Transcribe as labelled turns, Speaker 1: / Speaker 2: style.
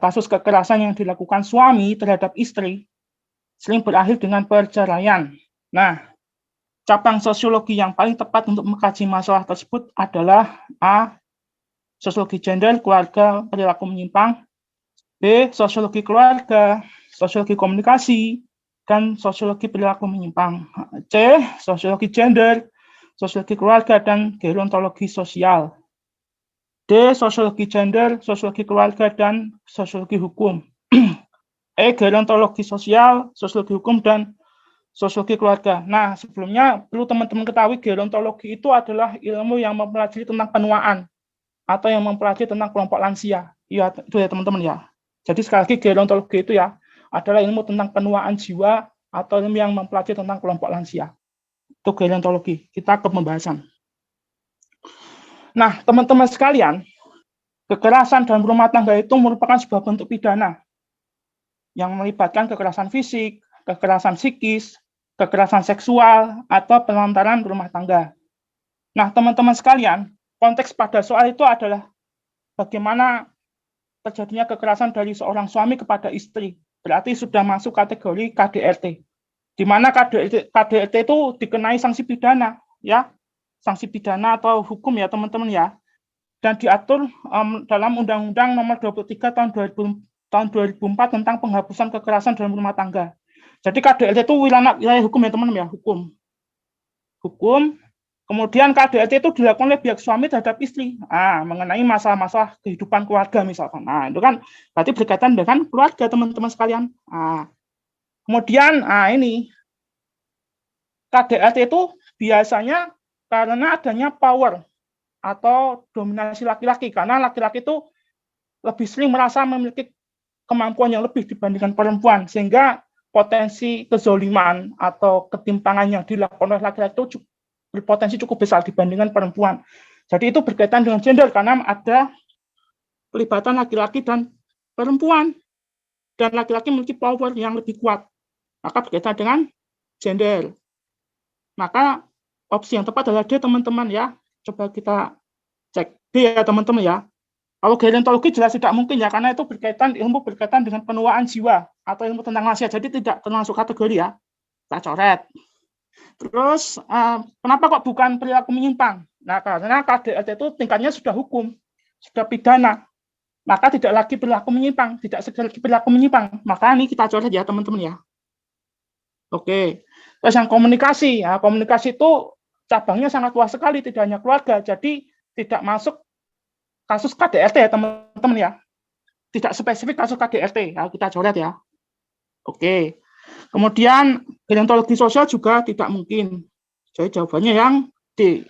Speaker 1: kasus kekerasan yang dilakukan suami terhadap istri sering berakhir dengan perceraian. Nah, cabang sosiologi yang paling tepat untuk mengkaji masalah tersebut adalah A. Sosiologi gender, keluarga, perilaku menyimpang. B. Sosiologi keluarga, sosiologi komunikasi, dan sosiologi perilaku menyimpang. C. Sosiologi gender, sosiologi keluarga, dan gerontologi sosial. D. Sosiologi gender, sosiologi keluarga, dan sosiologi hukum. E. Gerontologi sosial, sosiologi hukum, dan sosiologi keluarga. Nah, sebelumnya perlu teman-teman ketahui gerontologi itu adalah ilmu yang mempelajari tentang penuaan atau yang mempelajari tentang kelompok lansia. Iya, itu ya teman-teman ya. Jadi sekali lagi gerontologi itu ya adalah ilmu tentang penuaan jiwa atau ilmu yang mempelajari tentang kelompok lansia. Itu gerontologi. Kita ke pembahasan. Nah, teman-teman sekalian, kekerasan dalam rumah tangga itu merupakan sebuah bentuk pidana yang melibatkan kekerasan fisik, kekerasan psikis, kekerasan seksual, atau penelantaran rumah tangga. Nah, teman-teman sekalian, konteks pada soal itu adalah bagaimana terjadinya kekerasan dari seorang suami kepada istri. Berarti sudah masuk kategori KDRT. Di mana KDRT itu dikenai sanksi pidana, ya, sanksi pidana atau hukum ya teman-teman ya, dan diatur dalam Undang-Undang Nomor 23 tahun 2004 tentang penghapusan kekerasan dalam rumah tangga. Jadi KDRT itu wilayah hukum ya teman-teman ya, hukum. Kemudian KDRT itu dilakukan oleh pihak suami terhadap istri, mengenai masalah-masalah kehidupan keluarga misalkan. Nah, itu kan berarti berkaitan dengan keluarga teman-teman sekalian. Kemudian ini KDRT itu biasanya karena adanya power atau dominasi laki-laki, karena laki-laki itu lebih sering merasa memiliki kemampuan yang lebih dibandingkan perempuan, sehingga potensi kezoliman atau ketimpangan yang dilakukan oleh laki-laki itu berpotensi cukup besar dibandingkan perempuan. Jadi itu berkaitan dengan gender karena ada pelibatan laki-laki dan perempuan, dan laki-laki memiliki power yang lebih kuat, maka berkaitan dengan gender. Maka opsi yang tepat adalah D teman-teman ya. Coba kita cek D ya teman-teman ya. Kalau gerontologi jelas tidak mungkin ya, karena itu ilmu berkaitan dengan penuaan jiwa atau ilmu tentang lansia, jadi tidak termasuk kategori ya. Kita coret. Terus kenapa kok bukan perilaku menyimpang? Nah, karena KDRT itu tingkatnya sudah hukum, sudah pidana, maka tidak lagi perilaku menyimpang, tidak lagi perilaku menyimpang. Maka ini kita coret ya teman-teman ya. Oke. Terus yang komunikasi, ya komunikasi itu cabangnya sangat luas sekali, tidak hanya keluarga, jadi tidak masuk kasus KDRT ya teman-teman ya. Tidak spesifik kasus KDRT, ya, kita coret ya. Oke. Kemudian gerontologi sosial juga tidak mungkin. Jadi jawabannya yang D.